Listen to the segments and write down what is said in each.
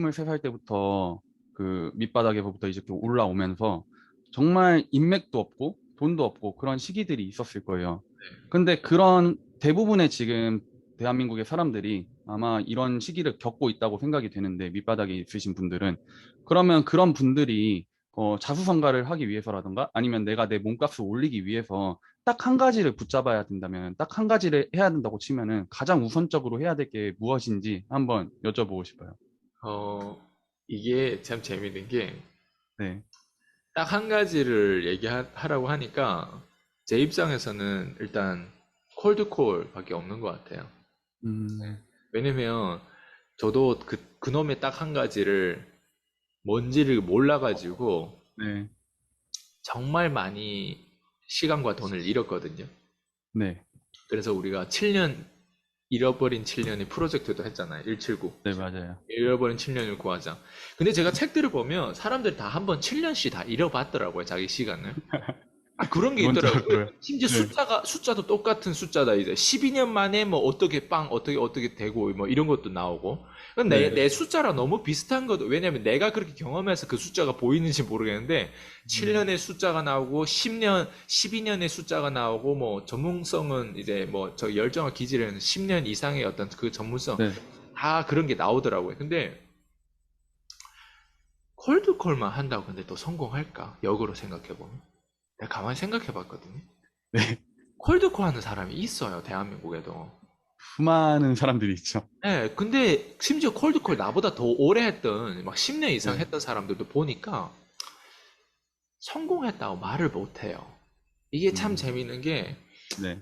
23살 때부터 그 밑바닥에서부터 이제 좀 올라오면서 정말 인맥도 없고 돈도 없고 그런 시기들이 있었을 거예요. 근데 그런 대부분의 지금 대한민국의 사람들이 아마 이런 시기를 겪고 있다고 생각이 되는데 밑바닥에 있으신 분들은 그러면 그런 분들이 자수성가를 하기 위해서라던가 아니면 내가 내 몸값을 올리기 위해서 딱 한 가지를 붙잡아야 된다면 딱 한 가지를 해야 된다고 치면은 가장 우선적으로 해야 될 게 무엇인지 한번 여쭤보고 싶어요. 어, 이게 참 재밌는 게, 네. 딱 한 가지를 얘기하라고 하니까, 제 입장에서는 일단 콜드콜 밖에 없는 것 같아요. 음, 왜냐면, 저도 그놈의 딱 한 가지를 뭔지를 몰라가지고, 네. 정말 많이 시간과 돈을 잃었거든요. 네. 그래서 우리가 7년, 잃어버린 7년의 프로젝트도 했잖아요. 179. 네, 맞아요. 잃어버린 7년을 구하자. 근데 제가 책들을 보면 사람들이 다 한 번 7년씩 다 잃어봤더라고요, 자기 시간을. 그런 게 있더라고요. 기본적으로요. 심지어 네. 숫자도 똑같은 숫자다, 이제. 12년 만에 뭐 어떻게 어떻게 되고, 뭐 이런 것도 나오고. 근데 네. 내 숫자랑 너무 비슷한 것도, 왜냐면 내가 그렇게 경험해서 그 숫자가 보이는지 모르겠는데, 음, 7년의 숫자가 나오고, 10년, 12년의 숫자가 나오고, 뭐 전문성은 이제 뭐 저 열정과 기질은 10년 이상의 어떤 그 전문성, 네. 다 그런 게 나오더라고요. 근데 콜드콜만 한다고 근데 또 성공할까? 역으로 생각해보면. 내가 가만히 생각해봤거든요. 네. 콜드콜 하는 사람이 있어요, 대한민국에도. 수많은 사람들이 있죠. 네, 근데 심지어 콜드콜 나보다 더 오래 했던, 막 10년 이상 네. 했던 사람들도 보니까 성공했다고 말을 못해요. 이게 참 음, 재밌는 게, 네.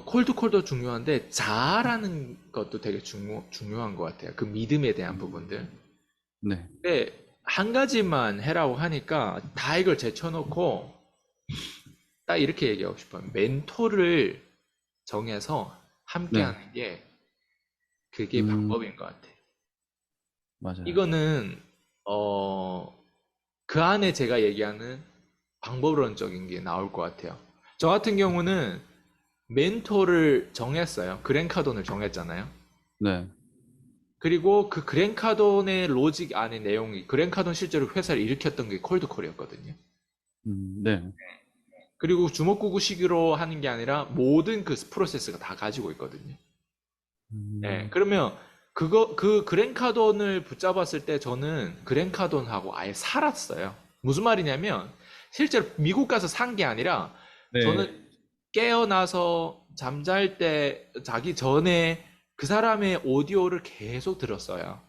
콜드콜도 중요한데, 잘하는 것도 되게 중요한 것 같아요. 그 믿음에 대한 음, 부분들. 네. 근데 한 가지만 해라고 하니까 다 이걸 제쳐놓고 딱 이렇게 얘기하고 싶어요. 멘토를 정해서 함께 네. 하는 게 그게 음, 방법인 것 같아요. 맞아요. 이거는 그 안에 제가 얘기하는 방법론적인 게 나올 것 같아요. 저 같은 경우는 멘토를 정했어요. 그랜카돈을 정했잖아요. 네. 그리고 그 그랜카돈의 로직 안의 내용이, 그랜카돈 실제로 회사를 일으켰던 게 콜드콜이었거든요. 네. 그리고 주먹구구식으로 하는 게 아니라 모든 그 프로세스가 다 가지고 있거든요. 네, 음, 그러면 그 그랜카돈을 붙잡았을 때 저는 그랜카돈하고 아예 살았어요. 무슨 말이냐면 실제로 미국 가서 산 게 아니라 네. 저는 깨어나서 잠잘 때 자기 전에 그 사람의 오디오를 계속 들었어요.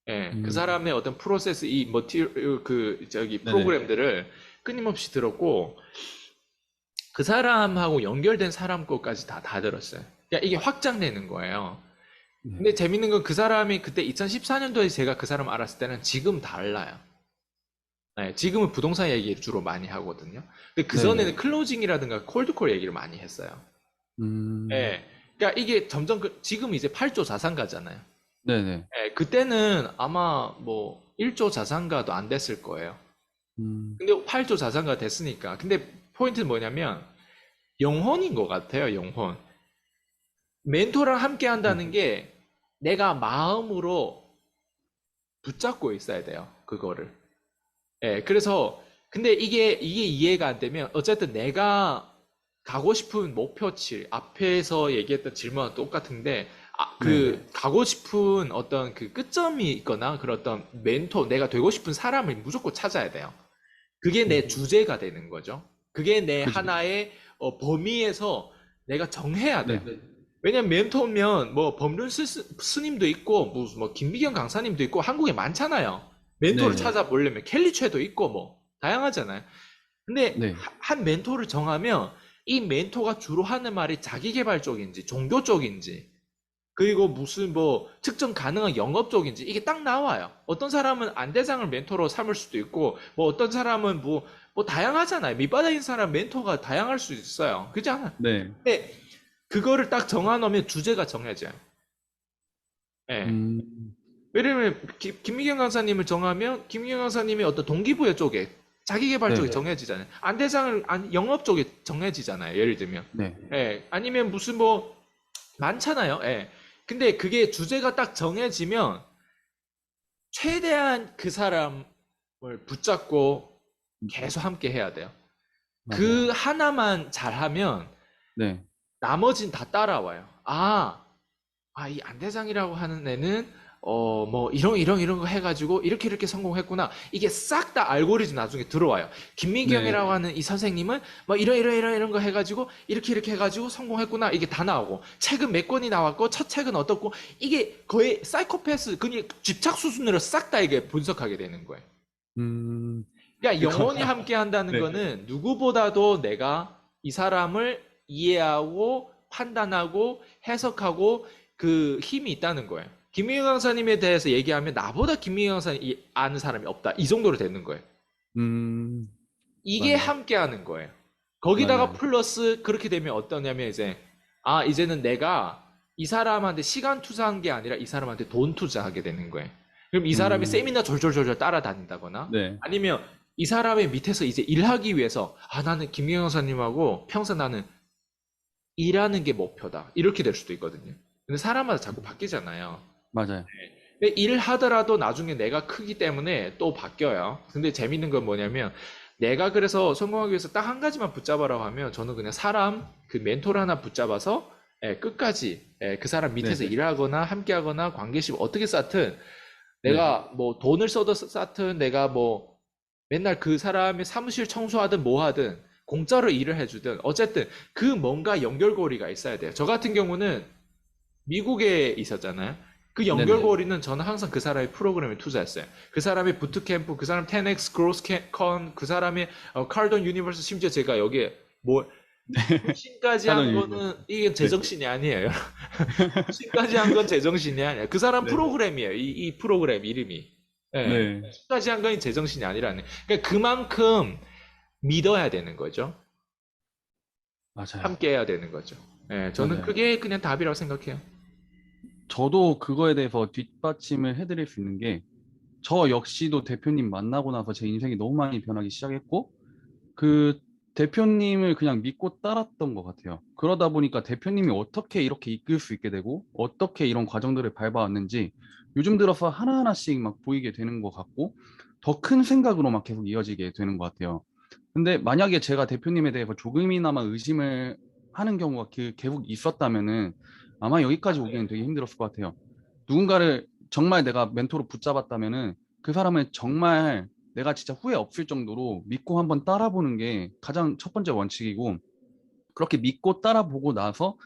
예, 그 음, 사람의 어떤 프로세스, 이 그 저기 네네. 프로그램들을 끊임없이 들었고, 그 사람하고 연결된 사람 것까지 다 들었어요. 그러니까 이게 확장되는 거예요. 네. 근데 재밌는 건 그 사람이 그때 2014년도에 제가 그 사람 알았을 때는 지금 달라요. 네, 지금은 부동산 얘기를 주로 많이 하거든요. 근데 네네. 그전에는 클로징이라든가 콜드콜 얘기를 많이 했어요. 음, 예. 그러니까 이게 점점 지금 이제 8조 자산가잖아요. 네네. 예, 그때는 아마 뭐 1조 자산가도 안 됐을 거예요. 음, 근데 8조 자산가 됐으니까. 근데 포인트는 뭐냐면 영혼인 것 같아요, 영혼. 멘토랑 함께 네. 한다는 게 내가 마음으로 붙잡고 있어야 돼요, 그거를. 예, 그래서 근데 이게 이해가 안 되면 어쨌든 내가 가고 싶은 목표치, 앞에서 얘기했던 질문은 똑같은데, 네. 가고 싶은 어떤 그 끝점이 있거나 그런 어떤 멘토, 내가 되고 싶은 사람을 무조건 찾아야 돼요. 그게 내 음, 주제가 되는 거죠. 그게 내 그죠. 하나의 범위에서 내가 정해야 돼요. 네. 왜냐면 멘토면 뭐 법륜 스님도 있고 무슨 뭐 김미경 강사님도 있고 한국에 많잖아요. 멘토를 네네. 찾아보려면 켈리최도 있고 뭐 다양하잖아요. 근데 네. 한 멘토를 정하면 이 멘토가 주로 하는 말이 자기 개발 쪽인지 종교 쪽인지 그리고 무슨 뭐 측정 가능한 영업 쪽인지 이게 딱 나와요. 어떤 사람은 안대장을 멘토로 삼을 수도 있고 뭐 어떤 사람은 뭐 다양하잖아요. 밑바닥인 사람 멘토가 다양할 수 있어요. 그렇지 않아요? 네. 근데 그거를 딱 정해놓으면 주제가 정해져요. 예. 음, 왜냐면 김미경 강사님을 정하면 김미경 강사님의 어떤 동기부여 쪽에 자기계발 쪽에 네. 정해지잖아요. 안대장을 영업 쪽에 정해지잖아요. 예를 들면. 네. 예. 아니면 무슨 뭐 많잖아요. 예. 근데 그게 주제가 딱 정해지면 최대한 그 사람을 붙잡고 계속 함께 해야 돼요. 그 맞아요. 하나만 잘하면 네. 나머진 다 따라와요. 이 안대장이라고 하는 애는 뭐 이런 거 해가지고 이렇게 성공했구나. 이게 싹 다 알고리즘 나중에 들어와요. 네. 김민경이라고 하는 이 선생님은 뭐 이런 거 해가지고 이렇게 해가지고 성공했구나. 이게 다 나오고 책은 몇 권이 나왔고 첫 책은 어떻고 이게 거의 사이코패스 그냥 집착 수준으로 싹 다 이게 분석하게 되는 거예요. 음, 그러니까 그거, 영원히 함께 한다는 네. 거는 누구보다도 내가 이 사람을 이해하고 판단하고 해석하고 그 힘이 있다는 거예요. 김민경 강사님에 대해서 얘기하면 나보다 김민경 강사님 아는 사람이 없다. 이 정도로 되는 거예요. 음, 이게 맞아요. 함께 하는 거예요. 거기다가 맞아요. 플러스 그렇게 되면 어떠냐면 이제는 내가 이 사람한테 시간 투자한 게 아니라 이 사람한테 돈 투자하게 되는 거예요. 그럼 이 사람이 음, 세미나 졸졸졸졸 따라다닌다거나 네. 아니면 이 사람의 밑에서 이제 일하기 위해서 나는 김경영 선생님하고 평생 나는 일하는 게 목표다. 이렇게 될 수도 있거든요. 근데 사람마다 자꾸 바뀌잖아요. 맞아요. 근데 일하더라도 나중에 내가 크기 때문에 또 바뀌어요. 근데 재밌는 건 뭐냐면 내가 그래서 성공하기 위해서 딱 한 가지만 붙잡아라고 하면 저는 그냥 사람 그 멘토를 하나 붙잡아서 끝까지 그 사람 네. 밑에서 일하거나 함께하거나 관계심 어떻게 쌓든 네. 내가 뭐 돈을 써도 쌓든 내가 뭐 맨날 그 사람의 사무실 청소하든 뭐 하든 공짜로 일을 해주든 어쨌든 그 뭔가 연결고리가 있어야 돼요. 저 같은 경우는 미국에 있었잖아요. 그 네네. 연결고리는 저는 항상 그 사람의 프로그램에 투자했어요. 그 사람의 부트캠프, 그 사람 10X 그로스컨, 그 사람의 칼던 유니버스, 심지어 제가 여기에 뭐 신까지 하던 한 일이죠. 거는 이게 네. 제정신이 아니에요. 신까지 한 건 제정신이 아니에요. 그 사람 네. 프로그램이에요. 이 프로그램 이름이. 예. 네. 신까지 한 건 제정신이 아니라는. 그러니까 그만큼 믿어야 되는 거죠. 맞아요. 함께 해야 되는 거죠. 예, 저는 맞아요. 그게 그냥 답이라고 생각해요. 저도 그거에 대해서 뒷받침을 해드릴 수 있는 게, 저 역시도 대표님 만나고 나서 제 인생이 너무 많이 변하기 시작했고, 그 대표님을 그냥 믿고 따랐던 것 같아요. 그러다 보니까 대표님이 어떻게 이렇게 이끌 수 있게 되고, 어떻게 이런 과정들을 밟아왔는지, 요즘 들어서 하나하나씩 막 보이게 되는 것 같고, 더 큰 생각으로 막 계속 이어지게 되는 것 같아요. 근데 만약에 제가 대표님에 대해서 조금이나마 의심을 하는 경우가 계속 있었다면은 아마 여기까지 오기는 되게 힘들었을 것 같아요. 누군가를 정말 내가 멘토로 붙잡았다면은 그 사람을 정말 내가 진짜 후회 없을 정도로 믿고 한번 따라보는 게 가장 첫 번째 원칙이고, 그렇게 믿고 따라보고 나서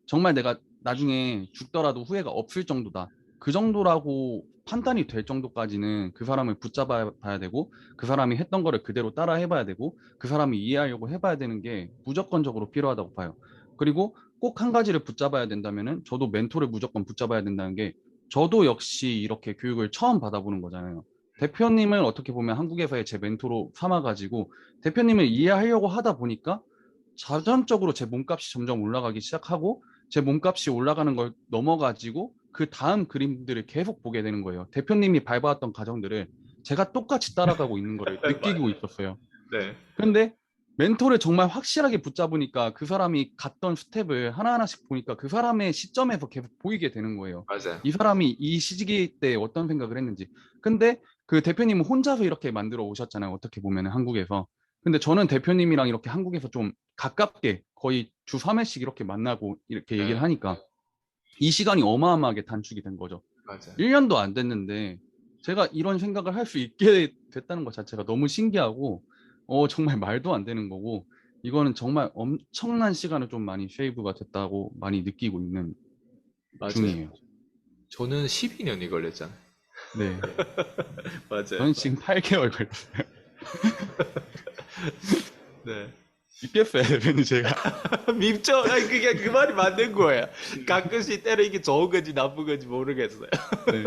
정말 내가 나중에 죽더라도 후회가 없을 정도다. 그 정도라고 판단이 될 정도까지는 그 사람을 붙잡아 봐야 되고, 그 사람이 했던 거를 그대로 따라 해봐야 되고, 그 사람이 이해하려고 해봐야 되는 게 무조건적으로 필요하다고 봐요. 그리고 꼭 한 가지를 붙잡아야 된다면은 저도 멘토를 무조건 붙잡아야 된다는 게, 저도 역시 이렇게 교육을 처음 받아보는 거잖아요. 대표님을 어떻게 보면 한국에서의 제 멘토로 삼아가지고 대표님을 이해하려고 하다 보니까 자전적으로 제 몸값이 점점 올라가기 시작하고, 제 몸값이 올라가는 걸 넘어가지고 그 다음 그림들을 계속 보게 되는 거예요. 대표님이 밟아왔던 과정들을 제가 똑같이 따라가고 있는 거를 느끼고 있었어요. 네, 근데 멘토를 정말 확실하게 붙잡으니까 그 사람이 갔던 스텝을 하나하나씩 보니까 그 사람의 시점에서 계속 보이게 되는 거예요. 맞아요. 이 사람이 이 시기 때 어떤 생각을 했는지. 근데 그 대표님은 혼자서 이렇게 만들어 오셨잖아요. 어떻게 보면 한국에서. 근데 저는 대표님이랑 이렇게 한국에서 좀 가깝게 거의 주 3회씩 이렇게 만나고 이렇게 얘기를 네, 하니까 이 시간이 어마어마하게 단축이 된 거죠. 맞아요. 1년도 안 됐는데 제가 이런 생각을 할 수 있게 됐다는 것 자체가 너무 신기하고, 정말 말도 안 되는 거고, 이거는 정말 엄청난 시간을 좀 많이 세이브가 됐다고 많이 느끼고 있는 맞아요. 중이에요. 저는 12년이 걸렸잖아요. 네. 맞아요. 저는 지금 8개월 걸렸어요. 네. 믿겠어요, 대표님 제가. 밉죠? 아니, 그게 그 말이 맞는 거예요. 가끔씩 때로 이게 좋은 건지 나쁜 건지 모르겠어요. 네.